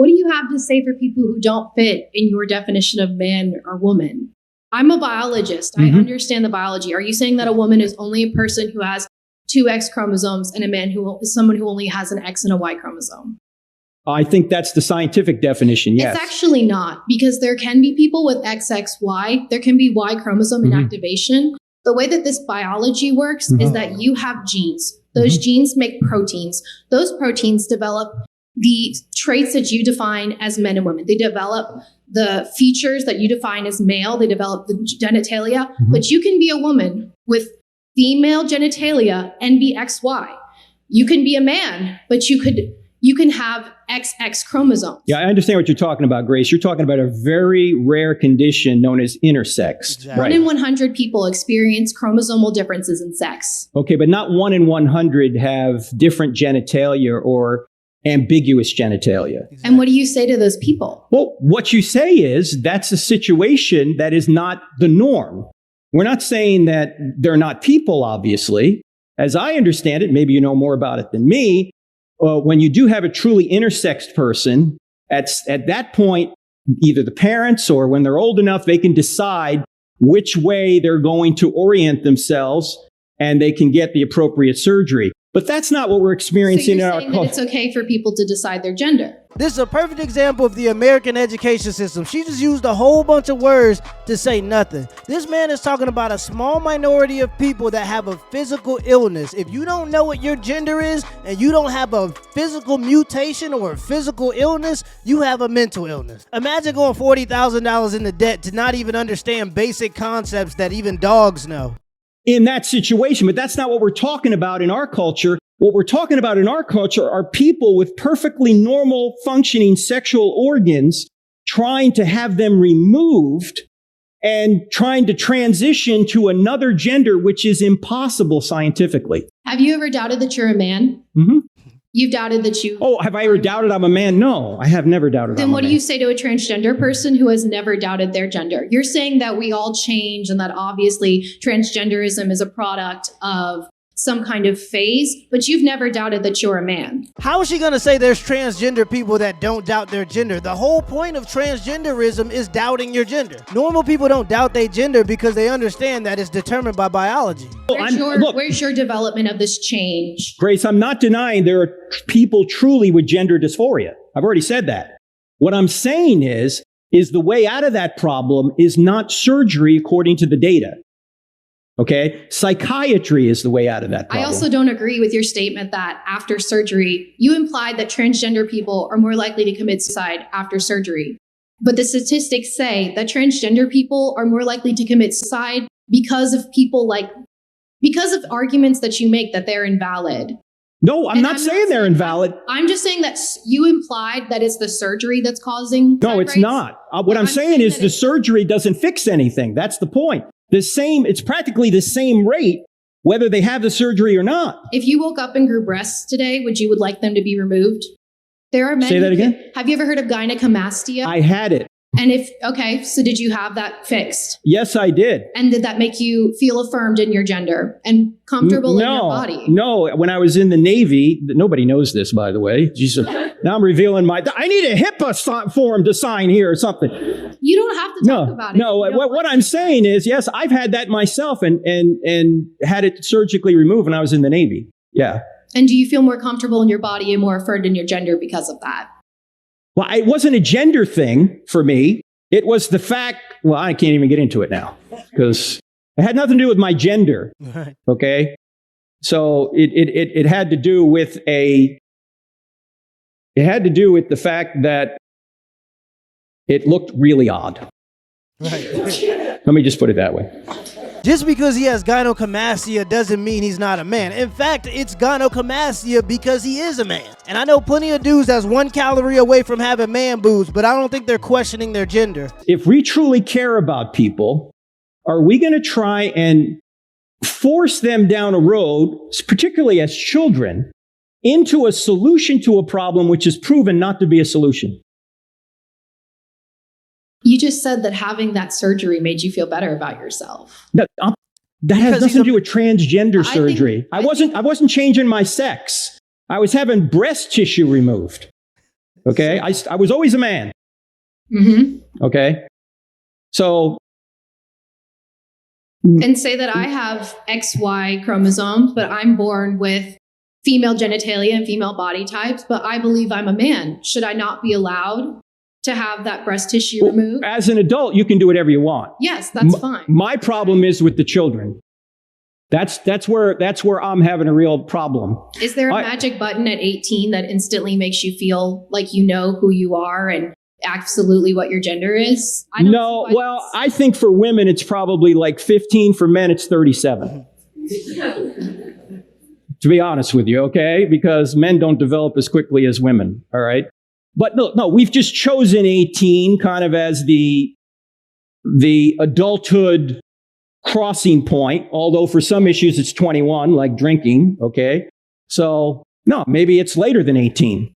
What do you have to say for people who don't fit in your definition of man or woman? I'm a biologist. I understand the biology. Are you saying that a woman is only a person who has two X chromosomes and a man who is someone who only has an X and a Y chromosome? I think that's the scientific definition, yes. It's actually not, because there can be people with XXY. There can be Y chromosome inactivation. The way that this biology works is that you have genes. Those genes make proteins. Those proteins develop the traits that you define as men and women. They develop the features that you define as male. They develop the genitalia. But you can be a woman with female genitalia and be XY. You can be a man, but you can have XX chromosome. Yeah, I understand what you're talking about, Grace. You're talking about a very rare condition known as intersex. Exactly. 1 in 100 people experience chromosomal differences in sex. Okay, but not 1 in 100 have different genitalia or ambiguous genitalia. Exactly. And what do you say to those people? Well, what you say is that's a situation that is not the norm. We're not saying that they're not people, obviously. As I understand it, maybe you know more about it than me, when you do have a truly intersexed person, at that point, either the parents or when they're old enough, they can decide which way they're going to orient themselves and they can get the appropriate surgery. But that's not what we're experiencing in our culture. That it's okay for people to decide their gender. This is a perfect example of the American education system. She just used a whole bunch of words to say nothing. This man is talking about a small minority of people that have a physical illness. If you don't know what your gender is and you don't have a physical mutation or a physical illness, you have a mental illness. Imagine going $40,000 into debt to not even understand basic concepts that even dogs know. In that situation, but that's not what we're talking about in our culture. What we're talking about in our culture are people with perfectly normal functioning sexual organs trying to have them removed and trying to transition to another gender, which is impossible scientifically. Have you ever doubted that you're a man? You've doubted that you... Oh, have I ever doubted I'm a man? No, I have never doubted I'm a man. Then what do you say to a transgender person who has never doubted their gender? You're saying that we all change and that obviously transgenderism is a product of some kind of phase, but you've never doubted that you're a man. How is she going to say there's transgender people that don't doubt their gender? The whole point of transgenderism is doubting your gender. Normal people don't doubt their gender because they understand that it's determined by biology. Where's your development of this change? Grace, I'm not denying there are people truly with gender dysphoria. I've already said that. What I'm saying is the way out of that problem is not surgery according to the data. Okay? Psychiatry is the way out of that problem. I also don't agree with your statement that after surgery, you implied that transgender people are more likely to commit suicide after surgery. But the statistics say that transgender people are more likely to commit suicide because of arguments that you make that they're invalid. No, I'm not saying they're invalid. I'm just saying that you implied that it's the surgery that's causing. No, it's not. What I'm saying is the surgery doesn't fix anything. That's the point. It's practically the same rate, whether they have the surgery or not. If you woke up and grew breasts today, would you like them to be removed? There are men. Say that again? Have you ever heard of gynecomastia? I had it. And so did you have that fixed? Yes, I did. And did that make you feel affirmed in your gender and comfortable in your body? No, when I was in the Navy, nobody knows this, by the way. Jesus, now I'm revealing I need a HIPAA form to sign here or something. You don't have to talk about it. No, what I'm saying is, yes, I've had that myself and had it surgically removed when I was in the Navy. Yeah. And do you feel more comfortable in your body and more affirmed in your gender because of that? Well, it wasn't a gender thing for me. It was the fact, well, I can't even get into it now because it had nothing to do with my gender. Okay. So it had to do with the fact that it looked really odd. Right. Let me just put it that way. Just because he has gynecomastia doesn't mean he's not a man. In fact, it's gynecomastia because he is a man. And I know plenty of dudes that's 1 calorie away from having man boobs, but I don't think they're questioning their gender. If we truly care about people, are we going to try and force them down a road, particularly as children, into a solution to a problem which is proven not to be a solution? You just said that having that surgery made you feel better about yourself. That has nothing to do with transgender surgery. I wasn't changing my sex. I was having breast tissue removed. Okay. I was always a man. Mm-hmm. Okay. So. And say that I have XY chromosomes, but I'm born with female genitalia and female body types, but I believe I'm a man. Should I not be allowed to have that breast tissue removed? As an adult, you can do whatever you want. Yes, that's fine. My problem is with the children. That's where I'm having a real problem. Is there a magic button at 18 that instantly makes you feel like you know who you are and absolutely what your gender is? No, well, I think for women it's probably like 15. For men it's 37. To be honest with you, okay? Because men don't develop as quickly as women, all right? But no, we've just chosen 18 kind of as the adulthood crossing point, although for some issues it's 21, like drinking, okay? So, no, maybe it's later than 18,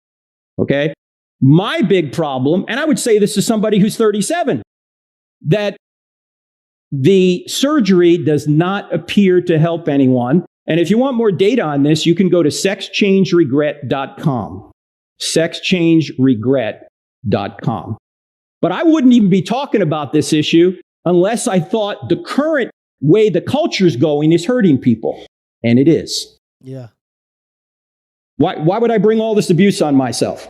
okay? My big problem, and I would say this to somebody who's 37, that the surgery does not appear to help anyone. And if you want more data on this, you can go to sexchangeregret.com. Sexchangeregret.com. But I wouldn't even be talking about this issue unless I thought the current way the culture's going is hurting people. And it is. Yeah. Why would I bring all this abuse on myself?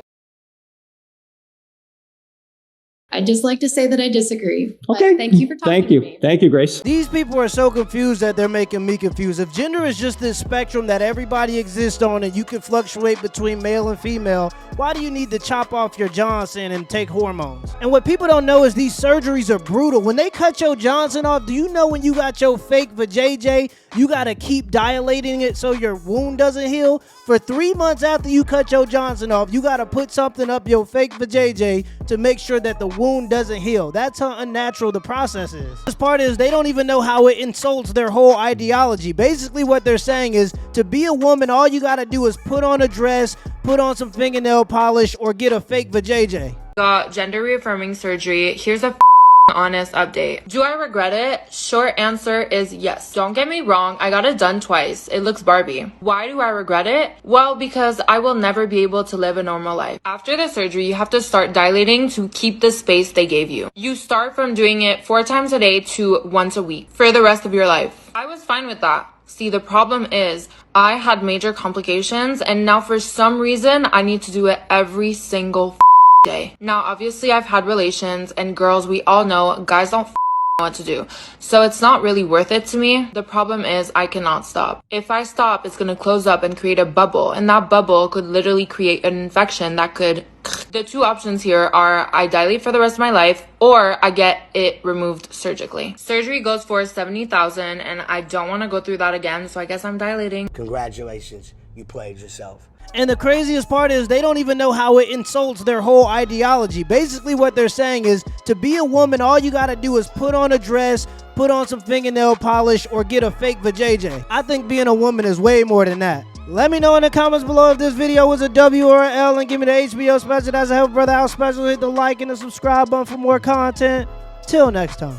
I'd just like to say that I disagree. Okay. Thank you for talking to me. Thank you, Grace. These people are so confused that they're making me confused. If gender is just this spectrum that everybody exists on and you can fluctuate between male and female, why do you need to chop off your Johnson and take hormones? And what people don't know is these surgeries are brutal. When they cut your Johnson off, do you know when you got your fake vajayjay, you got to keep dilating it so your wound doesn't heal? For 3 months after you cut your Johnson off, you got to put something up your fake vajayjay to make sure that the wound doesn't heal. That's how unnatural the process is. This part is they don't even know how it insults their whole ideology. Basically what they're saying is to be a woman, all you got to do is put on a dress, put on some fingernail polish, or get a fake vajayjay. Got gender reaffirming surgery. Here's a honest update. Do I regret it? Short answer is yes. Don't get me wrong, I got it done twice. It looks Barbie. Why do I regret it? Well, because I will never be able to live a normal life. After the surgery, you have to start dilating to keep the space they gave you. You start from doing it 4 times a day to once a week for the rest of your life. I was fine with that. See, the problem is I had major complications and now for some reason I need to do it every single day. Now, obviously I've had relations and girls, we all know guys don't know what to do. So it's not really worth it to me. The problem is I cannot stop. If I stop, it's going to close up and create a bubble. And that bubble could literally create an infection that could... The two options here are I dilate for the rest of my life or I get it removed surgically. Surgery goes for $70,000 and I don't want to go through that again. So I guess I'm dilating. Congratulations. You played yourself. And the craziest part is they don't even know how it insults their whole ideology. Basically what they're saying is to be a woman, all you got to do is put on a dress, put on some fingernail polish, or get a fake vajayjay. I think being a woman is way more than that. Let me know in the comments below if this video was a W or an L and give me the HBO special. That's a Help Brother Out special. Hit the like and the subscribe button for more content. Till next time.